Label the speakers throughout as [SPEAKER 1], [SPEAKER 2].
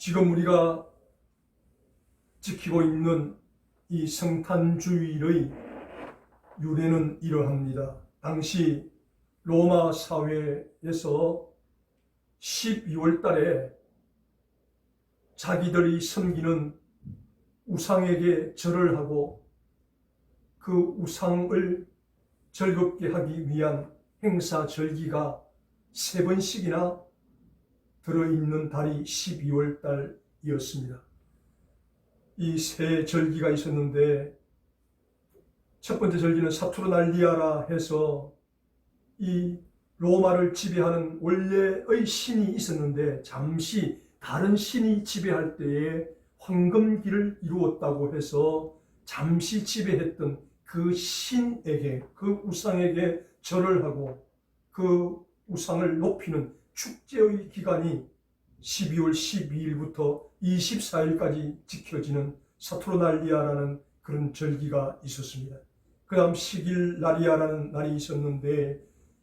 [SPEAKER 1] 지금 우리가 지키고 있는 이 성탄주일의 유래는 이러합니다. 당시 로마 사회에서 12월 달에 자기들이 섬기는 우상에게 절을 하고 그 우상을 즐겁게 하기 위한 행사 절기가 3번씩이나 들어있는 달이 12월 달이었습니다. 이 세 절기가 있었는데 첫 번째 절기는 사투르날리아라 해서 이 로마를 지배하는 원래의 신이 있었는데 잠시 다른 신이 지배할 때에 황금기를 이루었다고 해서 잠시 지배했던 그 신에게, 그 우상에게 절을 하고 그 우상을 높이는 축제의 기간이 12월 12일부터 24일까지 지켜지는 사투르날리아라는 그런 절기가 있었습니다. 그 다음 시길라리아라는 날이 있었는데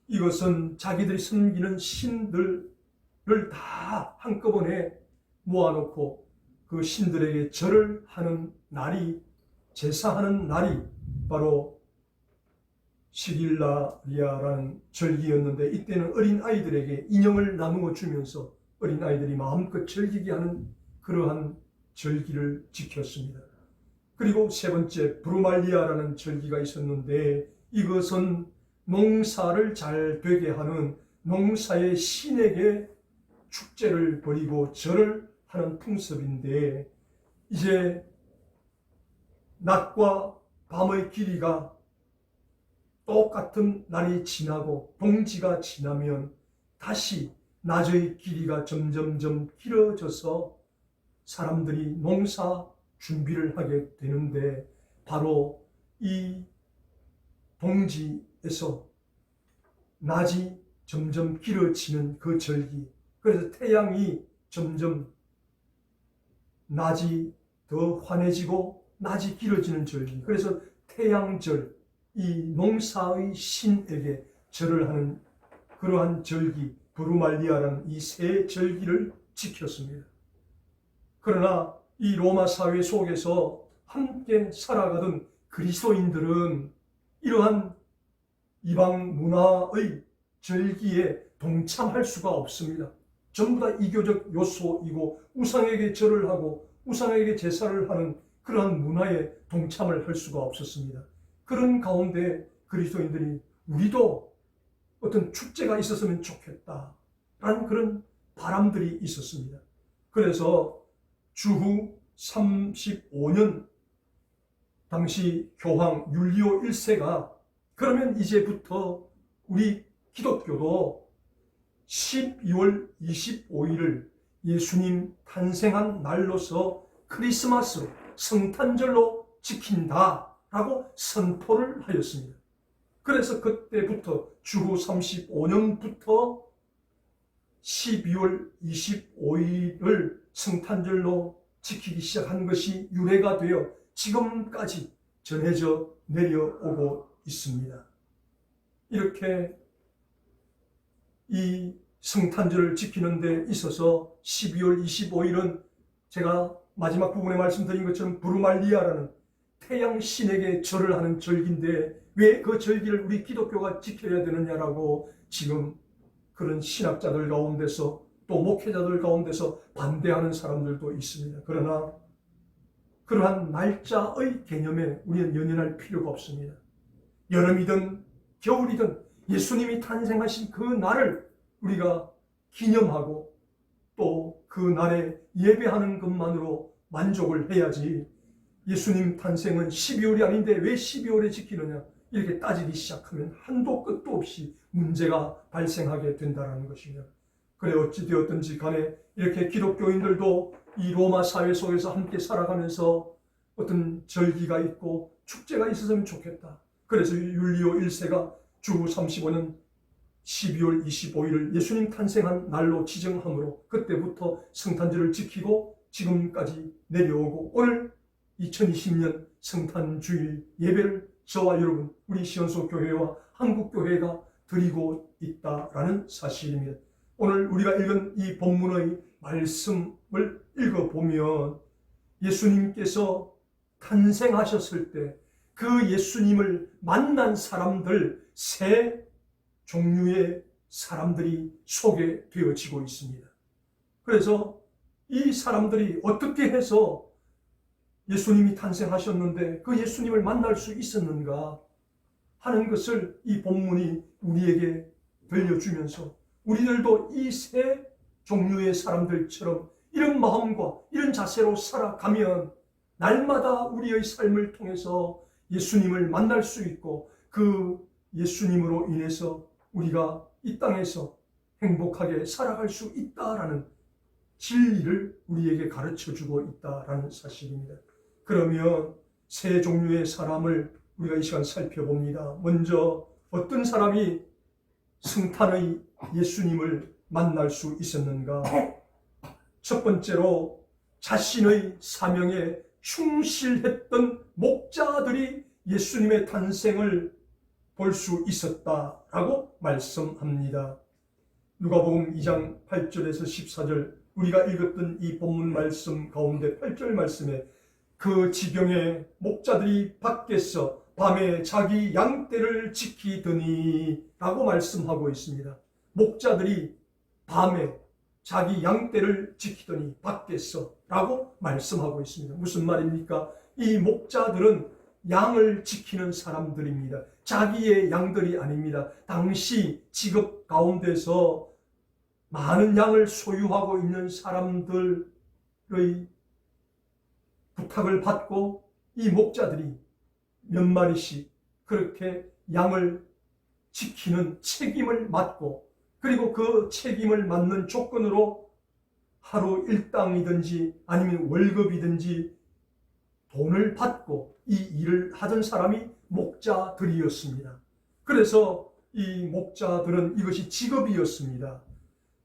[SPEAKER 1] 이것은 자기들이 섬기는 신들을 다 한꺼번에 모아놓고 그 신들에게 절을 하는 날이, 제사하는 날이 바로 시길라리아라는 절기였는데 이때는 어린 아이들에게 인형을 나누어 주면서 어린 아이들이 마음껏 즐기게 하는 그러한 절기를 지켰습니다. 그리고 세 번째 브루말리아라는 절기가 있었는데 이것은 농사를 잘 되게 하는 농사의 신에게 축제를 벌이고 절을 하는 풍습인데 이제 낮과 밤의 길이가 똑같은 날이 지나고 동지가 지나면 다시 낮의 길이가 점점점 길어져서 사람들이 농사 준비를 하게 되는데 바로 이 동지에서 낮이 점점 길어지는 그 절기, 그래서 태양이 점점 낮이 더 환해지고 낮이 길어지는 절기, 그래서 태양절, 이 농사의 신에게 절을 하는 그러한 절기 브루말리아라는 이 세 절기를 지켰습니다. 그러나 이 로마 사회 속에서 함께 살아가던 그리스도인들은 이러한 이방 문화의 절기에 동참할 수가 없습니다. 전부 다 이교적 요소이고 우상에게 절을 하고 우상에게 제사를 하는 그러한 문화에 동참을 할 수가 없었습니다. 그런 가운데 그리스도인들이 우리도 어떤 축제가 있었으면 좋겠다라는 그런 바람들이 있었습니다. 그래서 주후 35년 당시 교황 율리오 1세가 그러면 이제부터 우리 기독교도 12월 25일을 예수님 탄생한 날로서 크리스마스로 성탄절로 지킨다라고 선포를 하였습니다. 그래서 그때부터 주후 35년부터 12월 25일을 성탄절로 지키기 시작한 것이 유래가 되어 지금까지 전해져 내려오고 있습니다. 이렇게 이 성탄절을 지키는 데 있어서 12월 25일은 제가 마지막 부분에 말씀드린 것처럼 브루말리아라는 태양 신에게 절을 하는 절기인데 왜 그 절기를 우리 기독교가 지켜야 되느냐라고 지금 그런 신학자들 가운데서 또 목회자들 가운데서 반대하는 사람들도 있습니다. 그러나 그러한 날짜의 개념에 우리는 연연할 필요가 없습니다. 여름이든 겨울이든 예수님이 탄생하신 그 날을 우리가 기념하고 또 그 날에 예배하는 것만으로 만족을 해야지 예수님 탄생은 12월이 아닌데 왜 12월에 지키느냐 이렇게 따지기 시작하면 한도 끝도 없이 문제가 발생하게 된다는 것입니다. 그래 어찌 되었든지 간에 이렇게 기독교인들도 이 로마 사회 속에서 함께 살아가면서 어떤 절기가 있고 축제가 있었으면 좋겠다. 그래서 율리오 1세가 주후 35년 12월 25일을 예수님 탄생한 날로 지정함으로 그때부터 성탄절을 지키고 지금까지 내려오고 오늘 2020년 성탄주일 예배를 저와 여러분 우리 시온소 교회와 한국교회가 드리고 있다라는 사실입니다. 오늘 우리가 읽은 이 본문의 말씀을 읽어보면 예수님께서 탄생하셨을 때 그 예수님을 만난 사람들, 세 종류의 사람들이 소개되어지고 있습니다. 그래서 이 사람들이 어떻게 해서 예수님이 탄생하셨는데 그 예수님을 만날 수 있었는가 하는 것을 이 본문이 우리에게 들려주면서 우리들도 이 세 종류의 사람들처럼 이런 마음과 이런 자세로 살아가면 날마다 우리의 삶을 통해서 예수님을 만날 수 있고 그 예수님으로 인해서 우리가 이 땅에서 행복하게 살아갈 수 있다라는 진리를 우리에게 가르쳐주고 있다라는 사실입니다. 그러면 세 종류의 사람을 우리가 이 시간 살펴봅니다. 먼저 어떤 사람이 성탄의 예수님을 만날 수 있었는가? 첫 번째로 자신의 사명에 충실했던 목자들이 예수님의 탄생을 볼 수 있었다라고 말씀합니다. 누가복음 2장 8절에서 14절 우리가 읽었던 이 본문 말씀 가운데 8절 말씀에 그 지경에 목자들이 밖에서 밤에 자기 양떼를 지키더니 라고 말씀하고 있습니다. 목자들이 밤에 자기 양떼를 지키더니 밖에서 라고 말씀하고 있습니다. 무슨 말입니까? 이 목자들은 양을 지키는 사람들입니다. 자기의 양들이 아닙니다. 당시 직업 가운데서 많은 양을 소유하고 있는 사람들의 부탁을 받고 이 목자들이 몇 마리씩 그렇게 양을 지키는 책임을 맡고 그리고 그 책임을 맡는 조건으로 하루 일당이든지 아니면 월급이든지 돈을 받고 이 일을 하던 사람이 목자들이었습니다. 그래서 이 목자들은 이것이 직업이었습니다.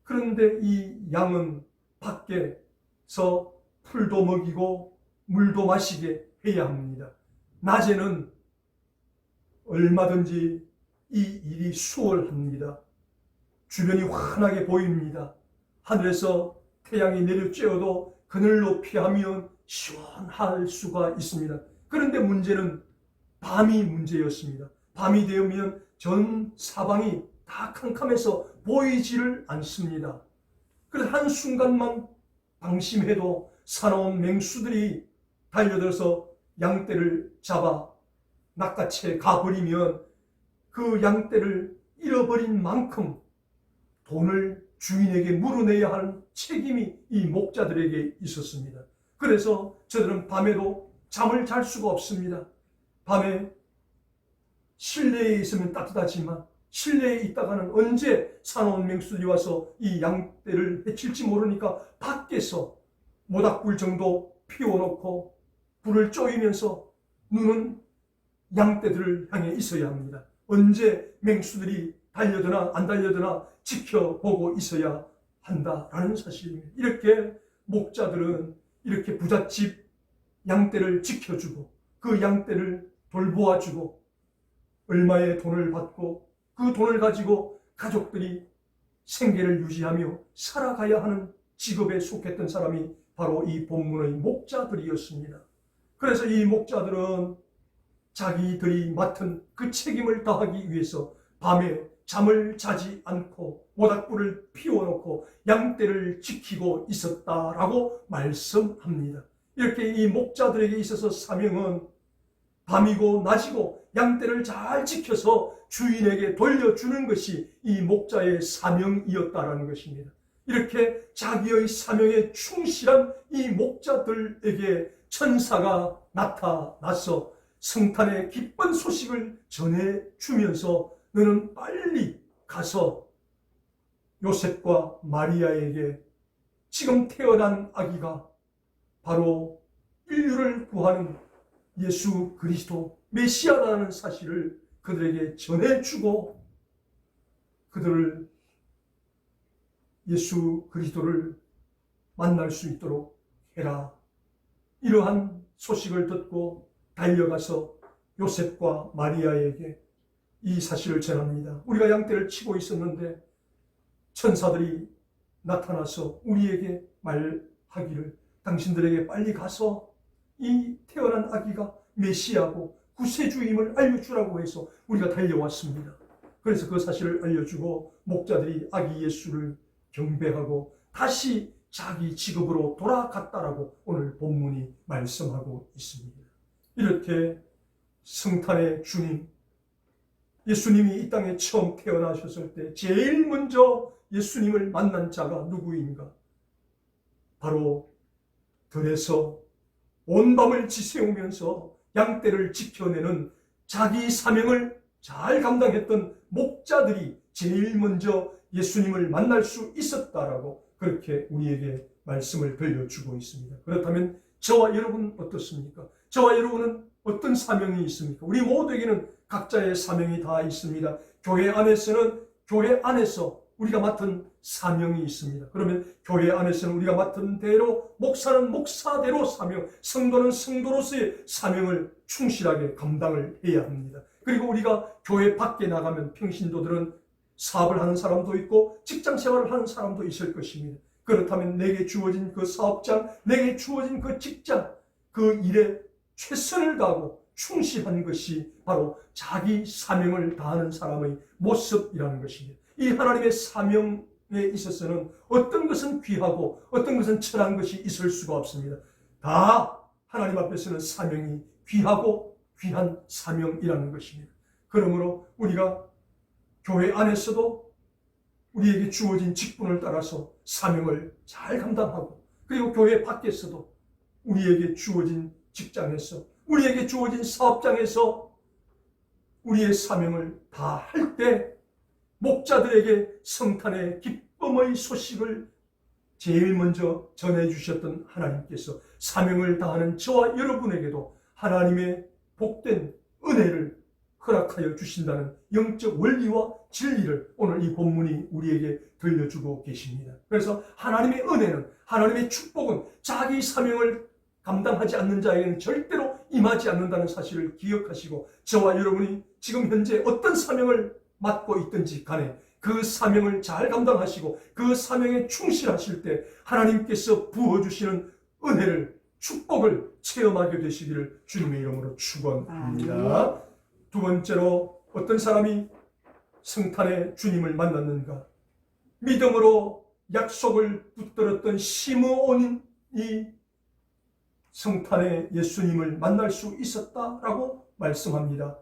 [SPEAKER 1] 그런데 이 양은 밖에서 풀도 먹이고 물도 마시게 해야 합니다. 낮에는 얼마든지 이 일이 수월합니다. 주변이 환하게 보입니다. 하늘에서 태양이 내려쬐어도 그늘로 피하면 시원할 수가 있습니다. 그런데 문제는 밤이 문제였습니다. 밤이 되면 전 사방이 다 캄캄해서 보이지를 않습니다. 그래서 한순간만 방심해도 사나운 맹수들이 달려들어서 양떼를 잡아 낚아채 가버리면 그 양떼를 잃어버린 만큼 돈을 주인에게 물어내야 하는 책임이 이 목자들에게 있었습니다. 그래서 저들은 밤에도 잠을 잘 수가 없습니다. 밤에 실내에 있으면 따뜻하지만 실내에 있다가는 언제 사나운 맹수들이 와서 이 양떼를 해칠지 모르니까 밖에서 모닥불 정도 피워놓고 불을 쪼이면서 눈은 양떼들을 향해 있어야 합니다. 언제 맹수들이 달려드나 안 달려드나 지켜보고 있어야 한다라는 사실입니다. 이렇게 목자들은 이렇게 부잣집 양떼를 지켜주고 그 양떼를 돌보아주고 얼마의 돈을 받고 그 돈을 가지고 가족들이 생계를 유지하며 살아가야 하는 직업에 속했던 사람이 바로 이 본문의 목자들이었습니다. 그래서 이 목자들은 자기들이 맡은 그 책임을 다하기 위해서 밤에 잠을 자지 않고 모닥불을 피워놓고 양떼를 지키고 있었다라고 말씀합니다. 이렇게 이 목자들에게 있어서 사명은 밤이고 낮이고 양떼를 잘 지켜서 주인에게 돌려주는 것이 이 목자의 사명이었다라는 것입니다. 이렇게 자기의 사명에 충실한 이 목자들에게 천사가 나타나서 성탄의 기쁜 소식을 전해주면서 너는 빨리 가서 요셉과 마리아에게 지금 태어난 아기가 바로 인류를 구하는 예수 그리스도 메시아라는 사실을 그들에게 전해주고 그들을 예수 그리스도를 만날 수 있도록 해라. 이러한 소식을 듣고 달려가서 요셉과 마리아에게 이 사실을 전합니다. 우리가 양떼를 치고 있었는데 천사들이 나타나서 우리에게 말하기를 당신들에게 빨리 가서 이 태어난 아기가 메시아고 구세주임을 알려주라고 해서 우리가 달려왔습니다. 그래서 그 사실을 알려주고 목자들이 아기 예수를 경배하고 다시 자기 직업으로 돌아갔다라고 오늘 본문이 말씀하고 있습니다. 이렇게 성탄의 주님, 예수님이 이 땅에 처음 태어나셨을 때 제일 먼저 예수님을 만난 자가 누구인가? 바로 들에서 온 밤을 지새우면서 양떼를 지켜내는 자기 사명을 잘 감당했던 목자들이 제일 먼저 예수님을 만날 수 있었다라고 그렇게 우리에게 말씀을 들려주고 있습니다. 그렇다면 저와 여러분 어떻습니까? 저와 여러분은 어떤 사명이 있습니까? 우리 모두에게는 각자의 사명이 다 있습니다. 교회 안에서는 교회 안에서 우리가 맡은 사명이 있습니다. 그러면 교회 안에서는 우리가 맡은 대로, 목사는 목사대로 사명, 성도는 성도로서의 사명을 충실하게 감당을 해야 합니다. 그리고 우리가 교회 밖에 나가면 평신도들은 사업을 하는 사람도 있고 직장 생활을 하는 사람도 있을 것입니다. 그렇다면 내게 주어진 그 사업장, 내게 주어진 그 직장, 그 일에 최선을 다하고 충실한 것이 바로 자기 사명을 다하는 사람의 모습이라는 것입니다. 이 하나님의 사명에 있어서는 어떤 것은 귀하고 어떤 것은 천한 것이 있을 수가 없습니다. 다 하나님 앞에서는 사명이 귀하고 귀한 사명이라는 것입니다. 그러므로 우리가 교회 안에서도 우리에게 주어진 직분을 따라서 사명을 잘 감당하고, 그리고 교회 밖에서도 우리에게 주어진 직장에서, 우리에게 주어진 사업장에서 우리의 사명을 다 할 때 목자들에게 성탄의 기쁨의 소식을 제일 먼저 전해주셨던 하나님께서 사명을 다하는 저와 여러분에게도 하나님의 복된 은혜를 허락하여 주신다는 영적 원리와 진리를 오늘 이 본문이 우리에게 들려주고 계십니다. 그래서 하나님의 은혜는, 하나님의 축복은 자기 사명을 감당하지 않는 자에게는 절대로 임하지 않는다는 사실을 기억하시고, 저와 여러분이 지금 현재 어떤 사명을 맡고 있든지 간에 그 사명을 잘 감당하시고 그 사명에 충실하실 때 하나님께서 부어주시는 은혜를, 축복을 체험하게 되시기를 주님의 이름으로 축원합니다. 두 번째로 어떤 사람이 성탄의 주님을 만났는가? 믿음으로 약속을 붙들었던 시므온이 성탄의 예수님을 만날 수 있었다라고 말씀합니다.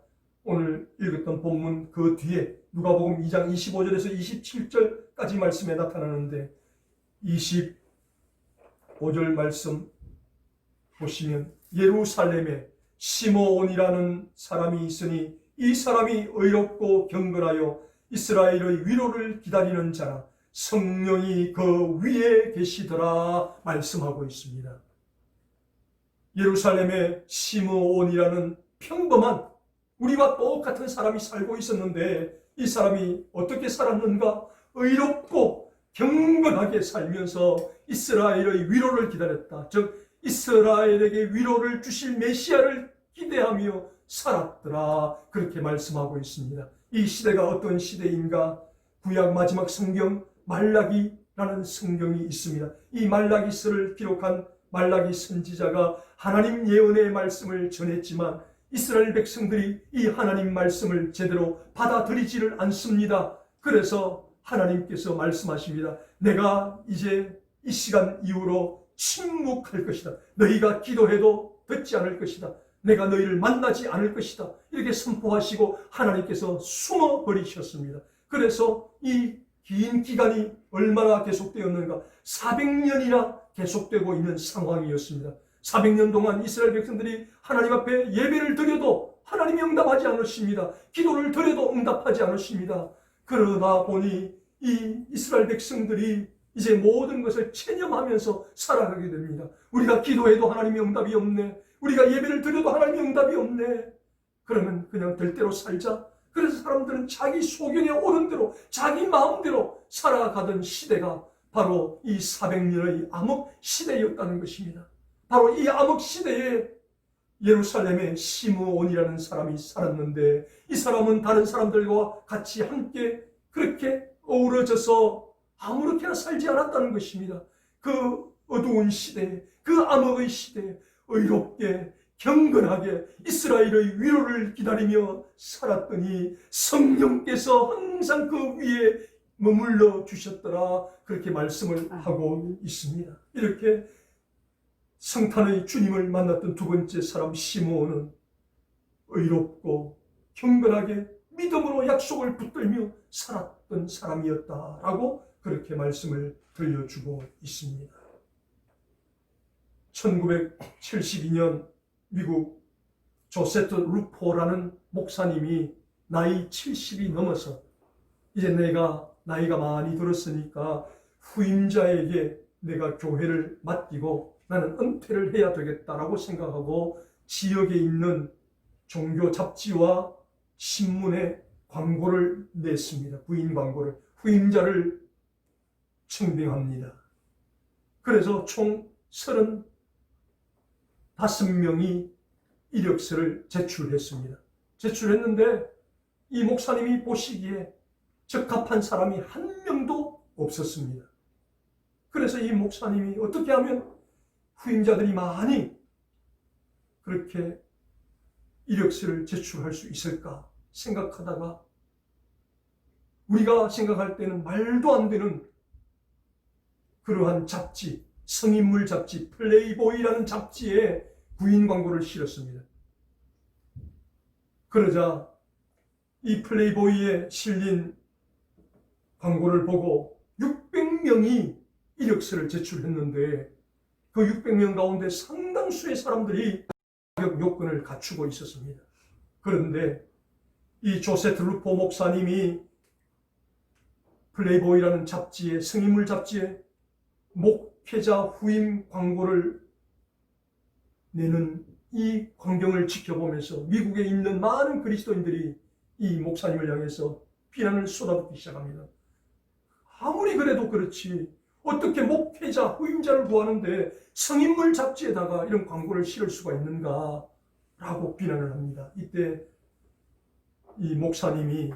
[SPEAKER 1] 오늘 읽었던 본문 그 뒤에 누가복음 2장 25절에서 27절까지 말씀에 나타나는데, 25절 말씀 보시면 예루살렘에 시므온이라는 사람이 있으니 이 사람이 의롭고 경건하여 이스라엘의 위로를 기다리는 자라, 성령이 그 위에 계시더라 말씀하고 있습니다. 예루살렘에 시므온이라는 평범한 우리와 똑같은 사람이 살고 있었는데, 이 사람이 어떻게 살았는가? 의롭고 경건하게 살면서 이스라엘의 위로를 기다렸다. 즉 이스라엘에게 위로를 주실 메시아를 기대하며 살았더라. 그렇게 말씀하고 있습니다. 이 시대가 어떤 시대인가? 구약 마지막 성경 말라기라는 성경이 있습니다. 이 말라기서를 기록한 말라기 선지자가 하나님 예언의 말씀을 전했지만 이스라엘 백성들이 이 하나님 말씀을 제대로 받아들이지를 않습니다. 그래서 하나님께서 말씀하십니다. 내가 이제 이 시간 이후로 침묵할 것이다. 너희가 기도해도 듣지 않을 것이다. 내가 너희를 만나지 않을 것이다. 이렇게 선포하시고 하나님께서 숨어버리셨습니다. 그래서 이 긴 기간이 얼마나 계속되었는가? 400년이나 계속되고 있는 상황이었습니다. 400년 동안 이스라엘 백성들이 하나님 앞에 예배를 드려도 하나님이 응답하지 않으십니다. 기도를 드려도 응답하지 않으십니다. 그러다 보니 이 이스라엘 백성들이 이제 모든 것을 체념하면서 살아가게 됩니다. 우리가 기도해도 하나님이 응답이 없네. 우리가 예배를 드려도 하나님이 응답이 없네. 그러면 그냥 될 대로 살자. 그래서 사람들은 자기 소견에 오른 대로, 자기 마음대로 살아가던 시대가 바로 이 400년의 암흑 시대였다는 것입니다. 바로 이 암흑 시대에 예루살렘에 시므온이라는 사람이 살았는데, 이 사람은 다른 사람들과 같이 함께 그렇게 어우러져서 아무렇게나 살지 않았다는 것입니다. 그 어두운 시대에, 그 암흑의 시대에 의롭게 경건하게 이스라엘의 위로를 기다리며 살았더니 성령께서 항상 그 위에 머물러 주셨더라, 그렇게 말씀을 하고 있습니다. 이렇게 성탄의 주님을 만났던 두 번째 사람 시므온은 의롭고 경건하게 믿음으로 약속을 붙들며 살았던 사람이었다라고 그렇게 말씀을 들려주고 있습니다. 1972년 미국 조세트 루포라는 목사님이 나이 70이 넘어서 이제 내가 나이가 많이 들었으니까 후임자에게 내가 교회를 맡기고 나는 은퇴를 해야 되겠다라고 생각하고 지역에 있는 종교 잡지와 신문에 광고를 냈습니다. 부인 광고를, 후임자를 청빙합니다. 그래서 총 35명이 이력서를 제출했습니다. 제출했는데 이 목사님이 보시기에 적합한 사람이 한 명도 없었습니다. 그래서 이 목사님이 어떻게 하면 후임자들이 많이 그렇게 이력서를 제출할 수 있을까 생각하다가 우리가 생각할 때는 말도 안 되는 그러한 잡지, 성인물 잡지, 플레이보이라는 잡지에 부인 광고를 실었습니다. 그러자 이 플레이보이에 실린 광고를 보고 600명이 이력서를 제출했는데 그 600명 가운데 상당수의 사람들이 자격 요건을 갖추고 있었습니다. 그런데 이 조세트 루포 목사님이 플레이보이라는 잡지에, 성인물 잡지에 목회자 후임 광고를 내는 이 광경을 지켜보면서 미국에 있는 많은 그리스도인들이 이 목사님을 향해서 비난을 쏟아붓기 시작합니다. 아무리 그래도 그렇지 어떻게 목회자 후임자를 구하는데 성인물 잡지에다가 이런 광고를 실을 수가 있는가 라고 비난을 합니다. 이때 이 목사님이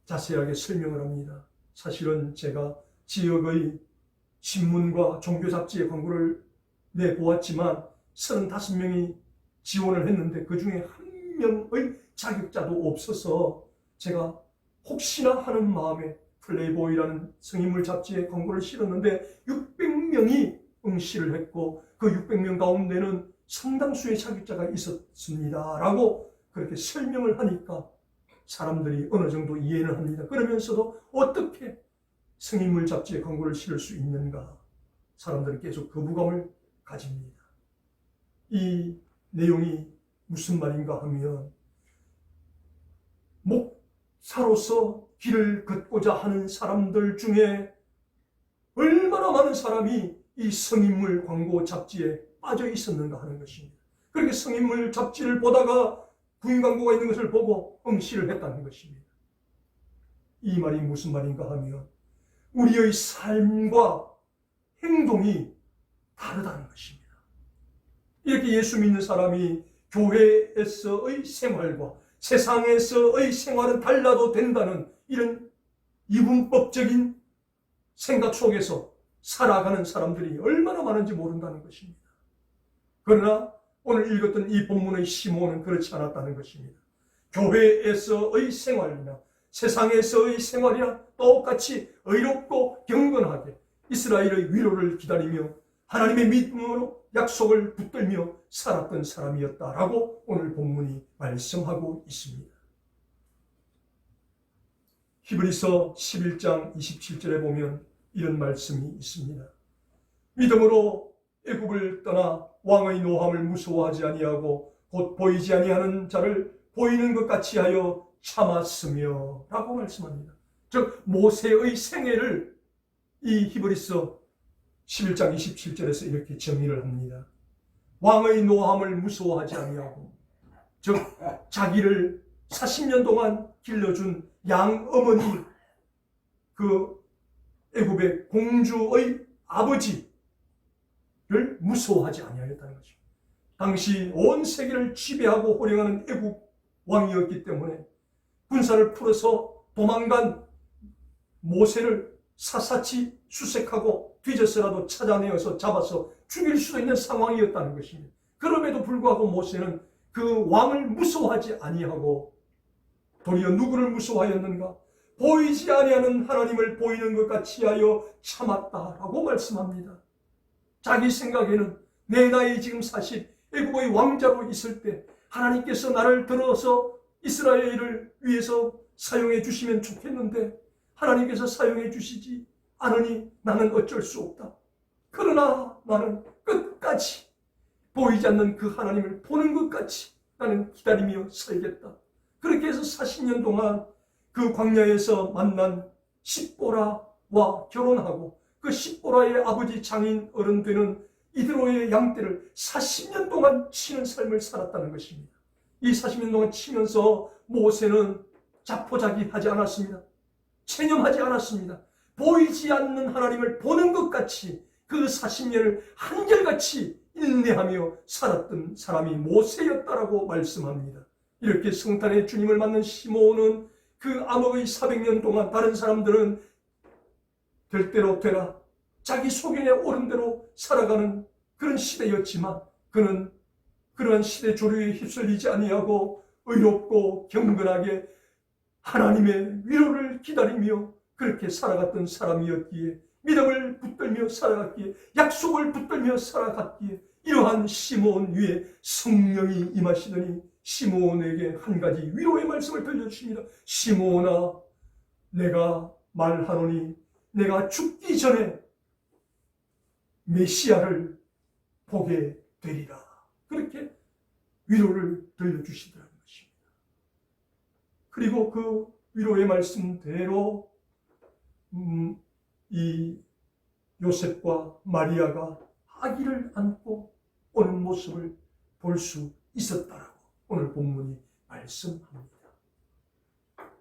[SPEAKER 1] 자세하게 설명을 합니다. 사실은 제가 지역의 신문과 종교 잡지에 광고를 내보았지만 35명이 지원을 했는데 그 중에 한 명의 자격자도 없어서 제가 혹시나 하는 마음에 플레이보이라는 성인물 잡지에 광고를 실었는데 600명이 응시를 했고 그 600명 가운데는 상당수의 자격자가 있었습니다 라고 그렇게 설명을 하니까 사람들이 어느 정도 이해는 합니다. 그러면서도 어떻게 성인물 잡지에 광고를 실을 수 있는가, 사람들은 계속 거부감을 가집니다. 이 내용이 무슨 말인가 하면 목사로서 길을 걷고자 하는 사람들 중에 얼마나 많은 사람이 이 성인물 광고 잡지에 빠져 있었는가 하는 것입니다. 그렇게 성인물 잡지를 보다가 구인 광고가 있는 것을 보고 응시를 했다는 것입니다. 이 말이 무슨 말인가 하면 우리의 삶과 행동이 다르다는 것입니다. 이렇게 예수 믿는 사람이 교회에서의 생활과 세상에서의 생활은 달라도 된다는 이런 이분법적인 생각 속에서 살아가는 사람들이 얼마나 많은지 모른다는 것입니다. 그러나 오늘 읽었던 이 본문의 시므온은 그렇지 않았다는 것입니다. 교회에서의 생활이나 세상에서의 생활이나 똑같이 의롭고 경건하게 이스라엘의 위로를 기다리며 하나님의 믿음으로 약속을 붙들며 살았던 사람이었다라고 오늘 본문이 말씀하고 있습니다. 히브리서 11장 27절에 보면 이런 말씀이 있습니다. 믿음으로 애굽을 떠나 왕의 노함을 무서워하지 아니하고 곧 보이지 아니하는 자를 보이는 것 같이 하여 참았으며 라고 말씀합니다. 즉 모세의 생애를 이 히브리서 11장 27절에서 이렇게 정의를 합니다. 왕의 노함을 무서워하지 아니하고, 즉 자기를 40년 동안 길러준 양어머니, 그 애굽의 공주의 아버지를 무서워하지 아니하였다는 것입니다. 당시 온 세계를 지배하고 호령하는 애굽 왕이었기 때문에 군사를 풀어서 도망간 모세를 샅샅이 수색하고 뒤져서라도 찾아내어서 잡아서 죽일 수도 있는 상황이었다는 것입니다. 그럼에도 불구하고 모세는 그 왕을 무서워하지 아니하고 도리어 누구를 무서워하였는가? 보이지 아니하는 하나님을 보이는 것 같이 하여 참았다라고 말씀합니다. 자기 생각에는 내 나이 지금 40, 애국의 왕자로 있을 때 하나님께서 나를 들어서 이스라엘을 위해서 사용해 주시면 좋겠는데 하나님께서 사용해 주시지 않으니 나는 어쩔 수 없다. 그러나 나는 끝까지 보이지 않는 그 하나님을 보는 것까지 나는 기다리며 살겠다. 그렇게 해서 40년 동안 그 광야에서 만난 십보라와 결혼하고 그 십보라의 아버지 장인 어른 되는 이드로의 양떼를 40년 동안 치는 삶을 살았다는 것입니다. 이 40년 동안 치면서 모세는 자포자기하지 않았습니다. 체념하지 않았습니다. 보이지 않는 하나님을 보는 것 같이 그 40년을 한결같이 인내하며 살았던 사람이 모세였다라고 말씀합니다. 이렇게 성탄의 주님을 맞는 시므온은 그 암흑의 400년 동안 다른 사람들은 될 대로 되라 자기 소견에 옳은 대로 살아가는 그런 시대였지만 그는 그러한 시대 조류에 휩쓸리지 아니하고 의롭고 경건하게 하나님의 위로를 기다리며 그렇게 살아갔던 사람이었기에 믿음을 붙들며 살아갔기에 약속을 붙들며 살아갔기에 이러한 시므온 위에 성령이 임하시더니 시므온에게 한 가지 위로의 말씀을 들려주십니다. 시므온아 내가 말하노니 내가 죽기 전에 메시아를 보게 되리라. 그렇게 위로를 들려주시더라는 것입니다. 그리고 그 위로의 말씀대로 이 요셉과 마리아가 아기를 안고 오는 모습을 볼 수 있었다라고 오늘 본문이 말씀합니다.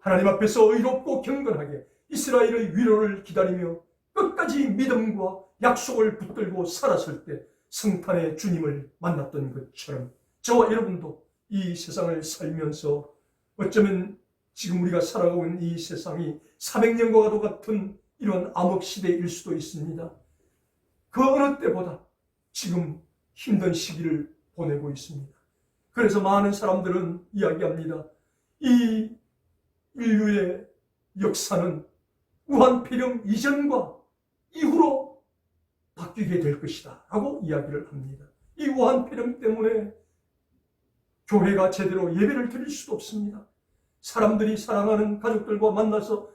[SPEAKER 1] 하나님 앞에서 의롭고 경건하게 이스라엘의 위로를 기다리며 끝까지 믿음과 약속을 붙들고 살았을 때 성탄의 주님을 만났던 것처럼 저와 여러분도 이 세상을 살면서 어쩌면 지금 우리가 살아가고 있는 이 세상이 400년과도 같은 이런 암흑시대일 수도 있습니다. 그 어느 때보다 지금 힘든 시기를 보내고 있습니다. 그래서 많은 사람들은 이야기합니다. 이 인류의 역사는 우한폐렴 이전과 이후로 바뀌게 될 것이다 라고 이야기를 합니다. 이 우한폐렴 때문에 교회가 제대로 예배를 드릴 수도 없습니다. 사람들이 사랑하는 가족들과 만나서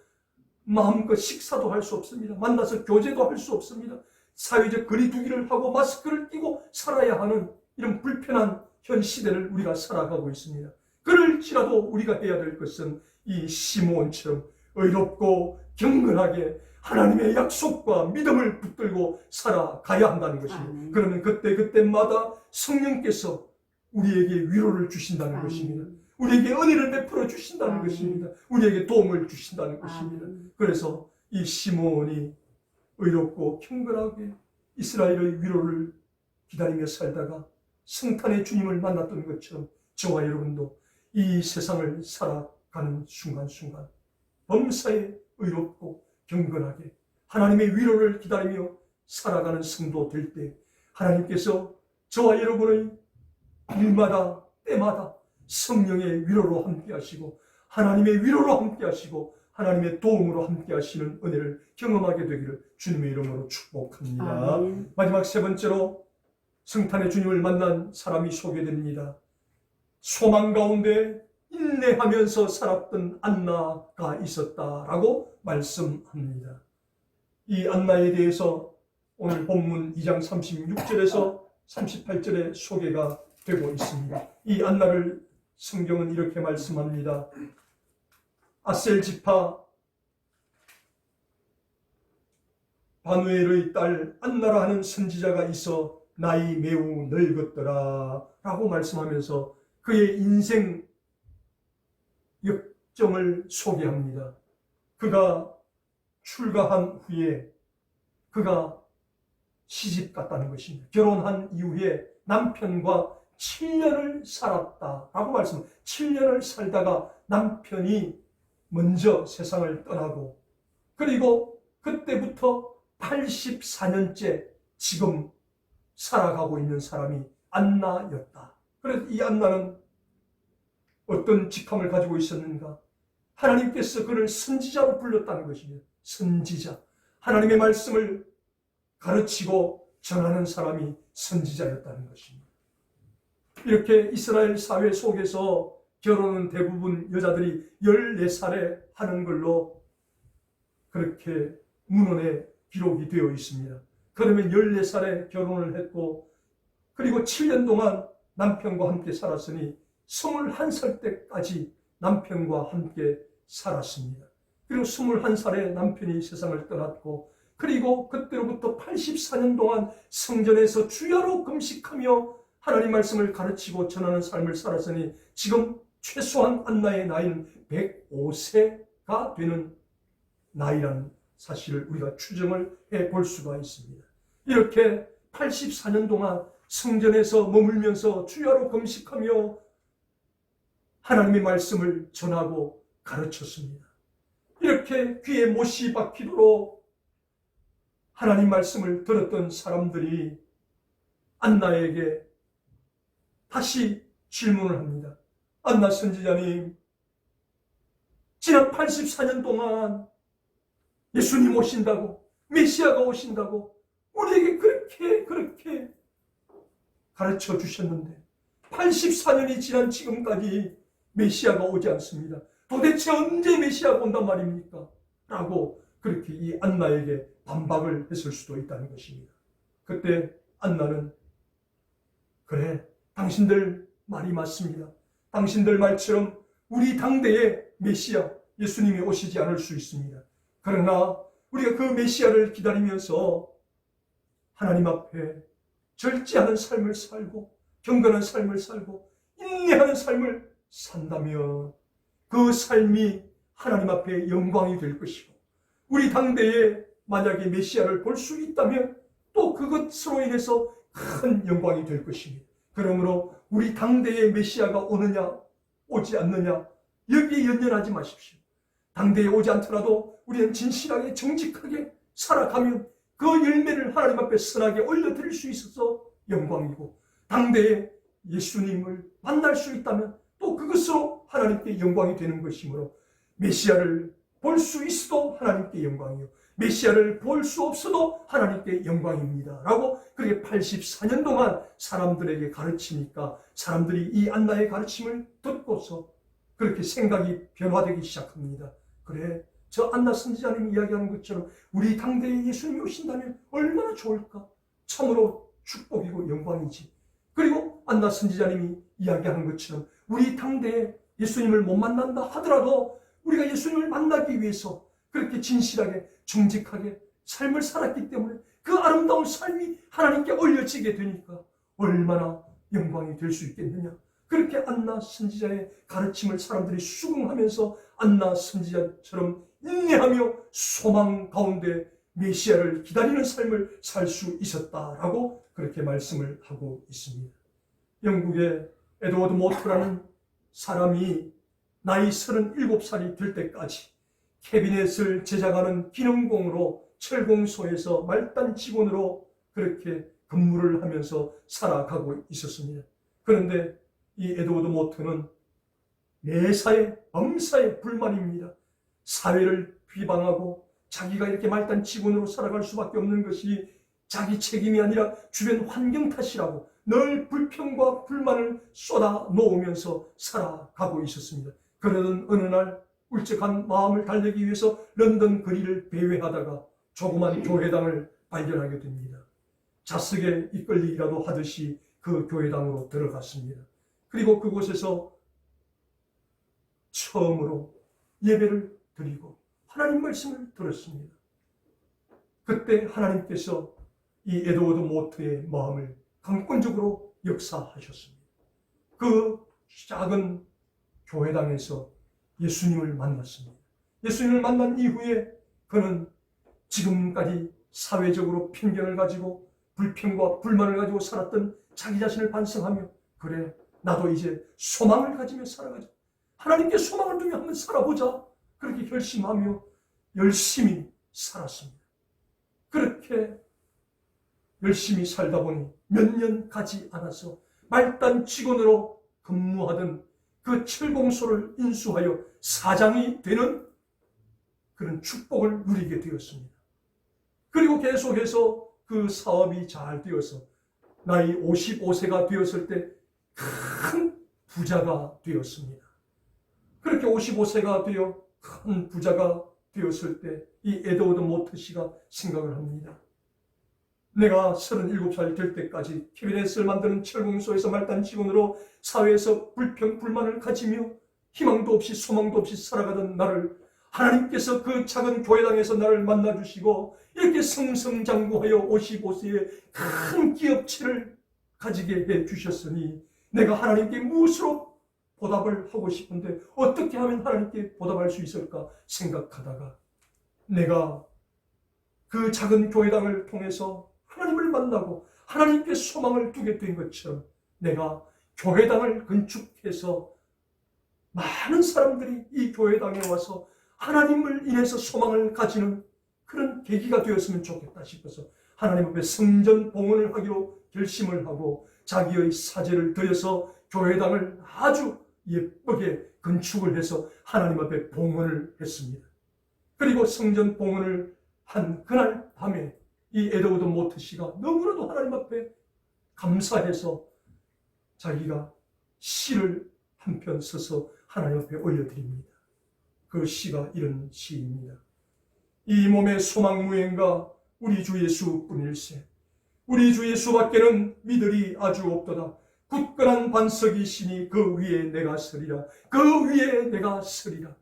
[SPEAKER 1] 마음껏 식사도 할 수 없습니다. 만나서 교제도 할 수 없습니다. 사회적 거리두기를 하고 마스크를 끼고 살아야 하는 이런 불편한 현 시대를 우리가 살아가고 있습니다. 그럴지라도 우리가 해야 될 것은 이 시므온처럼 의롭고 경건하게 하나님의 약속과 믿음을 붙들고 살아가야 한다는 것입니다. 그러면 그때마다 성령께서 우리에게 위로를 주신다는 것입니다. 우리에게 은혜를 베풀어 주신다는 것입니다. 우리에게 도움을 주신다는 것입니다. 그래서 이 시므온이 의롭고 경건하게 이스라엘의 위로를 기다리며 살다가 성탄의 주님을 만났던 것처럼 저와 여러분도 이 세상을 살아가는 순간순간 범사에 의롭고 경건하게 하나님의 위로를 기다리며 살아가는 성도 될 때 하나님께서 저와 여러분의 일마다 때마다 성령의 위로로 함께 하시고 하나님의 위로로 함께 하시고 하나님의 도움으로 함께 하시는 은혜를 경험하게 되기를 주님의 이름으로 축복합니다. 마지막 세 번째로 성탄의 주님을 만난 사람이 소개됩니다. 소망 가운데 인내하면서 살았던 안나가 있었다라고 말씀합니다. 이 안나에 대해서 오늘 본문 2장 36절에서 38절에 소개가 되고 있습니다. 이 안나를 성경은 이렇게 말씀합니다. 아셀 지파 바누엘의 딸 안나라 하는 선지자가 있어 나이 매우 늙었더라 라고 말씀하면서 그의 인생 역정을 소개합니다. 그가 출가한 후에 그가 시집 갔다는 것입니다. 결혼한 이후에 남편과 7년을 살았다라고 말씀합니다. 7년을 살다가 남편이 먼저 세상을 떠나고 그리고 그때부터 84년째 지금 살아가고 있는 사람이 안나였다. 그래서 이 안나는 어떤 직함을 가지고 있었는가? 하나님께서 그를 선지자로 불렀다는 것입니다. 선지자. 하나님의 말씀을 가르치고 전하는 사람이 선지자였다는 것입니다. 이렇게 이스라엘 사회 속에서 결혼은 대부분 여자들이 14살에 하는 걸로 그렇게 문헌에 기록이 되어 있습니다. 그러면 14살에 결혼을 했고 그리고 7년 동안 남편과 함께 살았으니 21살 때까지 남편과 함께 살았습니다. 그리고 21살에 남편이 세상을 떠났고 그리고 그때로부터 84년 동안 성전에서 주야로 금식하며 하나님 말씀을 가르치고 전하는 삶을 살았으니 지금 최소한 안나의 나이는 105세가 되는 나이라는 사실을 우리가 추정을 해볼 수가 있습니다. 이렇게 84년 동안 성전에서 머물면서 주야로 금식하며 하나님의 말씀을 전하고 가르쳤습니다. 이렇게 귀에 못이 박히도록 하나님 말씀을 들었던 사람들이 안나에게 다시 질문을 합니다. 안나 선지자님, 지난 84년 동안 예수님 오신다고, 메시아가 오신다고 우리에게 그렇게 가르쳐 주셨는데 84년이 지난 지금까지 메시아가 오지 않습니다. 도대체 언제 메시아가 온단 말입니까? 라고 그렇게 이 안나에게 반박을 했을 수도 있다는 것입니다. 그때 안나는 그래, 당신들 말이 맞습니다. 당신들 말처럼 우리 당대의 메시아 예수님이 오시지 않을 수 있습니다. 그러나 우리가 그 메시아를 기다리면서 하나님 앞에 절제하는 삶을 살고 경건한 삶을 살고 인내하는 삶을 산다면 그 삶이 하나님 앞에 영광이 될 것이고 우리 당대에 만약에 메시아를 볼 수 있다면 또 그것으로 인해서 큰 영광이 될 것입니다. 그러므로 우리 당대에 메시아가 오느냐 오지 않느냐 여기에 연연하지 마십시오. 당대에 오지 않더라도 우리는 진실하게 정직하게 살아가면 그 열매를 하나님 앞에 선하게 올려드릴 수 있어서 영광이고 당대에 예수님을 만날 수 있다면 또 그것으로 하나님께 영광이 되는 것이므로 메시아를 볼 수 있어도 하나님께 영광이요 메시아를 볼 수 없어도 하나님께 영광입니다 라고 그렇게 84년 동안 사람들에게 가르치니까 사람들이 이 안나의 가르침을 듣고서 그렇게 생각이 변화되기 시작합니다. 그래, 저 안나 선지자님이 이야기하는 것처럼 우리 당대에 예수님이 오신다면 얼마나 좋을까? 참으로 축복이고 영광이지. 그리고 안나 선지자님이 이야기하는 것처럼 우리 당대에 예수님을 못 만난다 하더라도 우리가 예수님을 만나기 위해서 그렇게 진실하게 정직하게 삶을 살았기 때문에 그 아름다운 삶이 하나님께 올려지게 되니까 얼마나 영광이 될 수 있겠느냐. 그렇게 안나 선지자의 가르침을 사람들이 수긍하면서 안나 선지자처럼 인내하며 소망 가운데 메시아를 기다리는 삶을 살 수 있었다라고 그렇게 말씀을 하고 있습니다. 영국의 에드워드 모트라는 사람이 나이 37살이 될 때까지 캐비넷을 제작하는 기능공으로 철공소에서 말단 직원으로 그렇게 근무를 하면서 살아가고 있었습니다. 그런데 이 에드워드 모트는 매사에 범사에 불만입니다. 사회를 비방하고 자기가 이렇게 말단 직원으로 살아갈 수밖에 없는 것이 자기 책임이 아니라 주변 환경 탓이라고 늘 불평과 불만을 쏟아 놓으면서 살아가고 있었습니다. 그러던 어느 날 울적한 마음을 달래기 위해서 런던 거리를 배회하다가 조그만 교회당을 발견하게 됩니다. 자석에 이끌리기라도 하듯이 그 교회당으로 들어갔습니다. 그리고 그곳에서 처음으로 예배를 드리고 하나님 말씀을 들었습니다. 그때 하나님께서 이 에드워드 모트의 마음을 강권적으로 역사하셨습니다. 그 작은 교회당에서 예수님을 만났습니다. 예수님을 만난 이후에 그는 지금까지 사회적으로 편견을 가지고 불평과 불만을 가지고 살았던 자기 자신을 반성하며 그래, 나도 이제 소망을 가지며 살아가자. 하나님께 소망을 두며 한번 살아보자. 그렇게 결심하며 열심히 살았습니다. 그렇게 열심히 살다 보니 몇 년 가지 않아서 말단 직원으로 근무하던 그 철공소를 인수하여 사장이 되는 그런 축복을 누리게 되었습니다. 그리고 계속해서 그 사업이 잘 되어서 나이 55세가 되었을 때 큰 부자가 되었습니다. 그렇게 55세가 되어 큰 부자가 되었을 때 이 에드워드 모트 씨가 생각을 합니다. 내가 37살 될 때까지 캐비넷을 만드는 철공소에서 말단 직원으로 사회에서 불평불만을 가지며 희망도 없이 소망도 없이 살아가던 나를 하나님께서 그 작은 교회당에서 나를 만나주시고 이렇게 승승장구하여 55세에 큰 기업체를 가지게 해주셨으니 내가 하나님께 무엇으로 보답을 하고 싶은데 어떻게 하면 하나님께 보답할 수 있을까 생각하다가 내가 그 작은 교회당을 통해서 하나님을 만나고 하나님께 소망을 두게 된 것처럼 내가 교회당을 건축해서 많은 사람들이 이 교회당에 와서 하나님을 인해서 소망을 가지는 그런 계기가 되었으면 좋겠다 싶어서 하나님 앞에 성전 봉헌을 하기로 결심을 하고 자기의 사제를 들여서 교회당을 아주 예쁘게 건축을 해서 하나님 앞에 봉헌을 했습니다. 그리고 성전 봉헌을 한 그날 밤에 이 에드워드 모트 씨가 너무나도 하나님 앞에 감사해서 자기가 시를 한 편 써서 하나님 앞에 올려드립니다. 그 시가 이런 시입니다. 이 몸의 소망무행가 우리 주 예수뿐일세. 우리 주 예수밖에는 믿으리 아주 없도다. 굳건한 반석이시니 그 위에 내가 서리라. 그 위에 내가 서리라.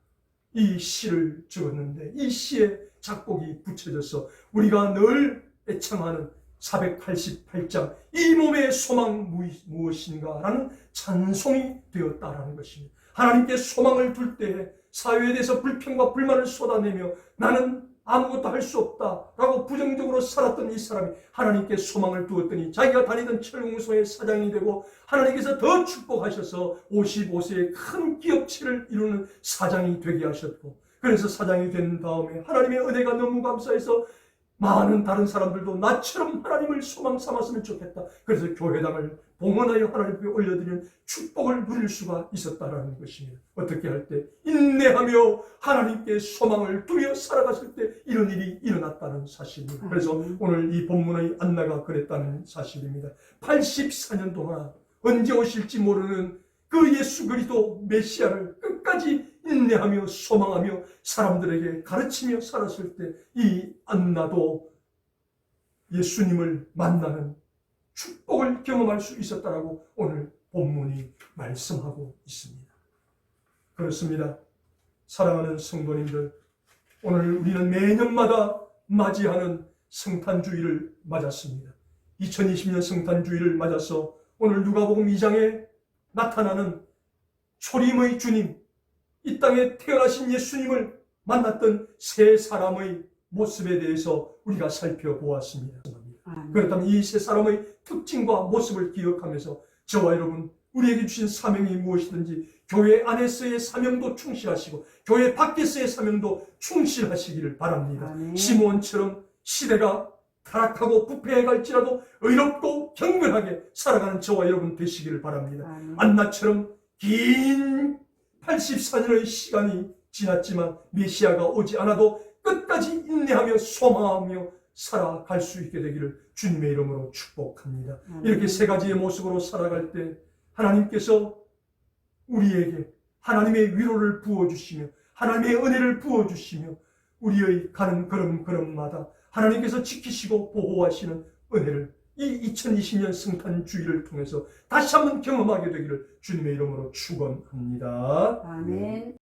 [SPEAKER 1] 이 시를 적었는데 이 시에 작곡이 붙여져서 우리가 늘 애청하는 488장 이 몸의 소망 무엇인가 라는 찬송이 되었다라는 것입니다. 하나님께 소망을 둘 때에 사회에 대해서 불평과 불만을 쏟아내며 나는 아무것도 할 수 없다라고 부정적으로 살았던 이 사람이 하나님께 소망을 두었더니 자기가 다니던 철공소의 사장이 되고 하나님께서 더 축복하셔서 55세에 큰 기업체를 이루는 사장이 되게 하셨고 그래서 사장이 된 다음에 하나님의 은혜가 너무 감사해서 많은 다른 사람들도 나처럼 하나님을 소망 삼았으면 좋겠다. 그래서 교회당을 봉헌하여 하나님께 올려드리는 축복을 누릴 수가 있었다라는 것입니다. 어떻게 할 때? 인내하며 하나님께 소망을 두며 살아갔을 때 이런 일이 일어났다는 사실입니다. 그래서 오늘 이 본문의 안나가 그랬다는 사실입니다. 84년 동안 언제 오실지 모르는 그 예수 그리스도 메시아를 끝까지 인내하며 소망하며 사람들에게 가르치며 살았을 때 이 안나도 예수님을 만나는 축복을 경험할 수 있었다라고 오늘 본문이 말씀하고 있습니다. 그렇습니다. 사랑하는 성도님들, 오늘 우리는 매년마다 맞이하는 성탄주의를 맞았습니다. 2020년 성탄주의를 맞아서 오늘 누가복음 2장에 나타나는 초림의 주님, 이 땅에 태어나신 예수님을 만났던 세 사람의 모습에 대해서 우리가 살펴보았습니다. 그렇다면 이 세 사람의 특징과 모습을 기억하면서 저와 여러분 우리에게 주신 사명이 무엇이든지 교회 안에서의 사명도 충실하시고 교회 밖에서의 사명도 충실하시기를 바랍니다. 시므온처럼 시대가 타락하고 부패해갈지라도 의롭고 경건하게 살아가는 저와 여러분 되시기를 바랍니다. 안나처럼 긴 84년의 시간이 지났지만 메시아가 오지 않아도 끝까지 인내하며 소망하며 살아갈 수 있게 되기를 주님의 이름으로 축복합니다. 이렇게 세 가지의 모습으로 살아갈 때 하나님께서 우리에게 하나님의 위로를 부어주시며 하나님의 은혜를 부어주시며 우리의 가는 걸음걸음마다 하나님께서 지키시고 보호하시는 은혜를 이 2020년 성탄주의를 통해서 다시 한번 경험하게 되기를 주님의 이름으로 축원합니다.
[SPEAKER 2] 아멘.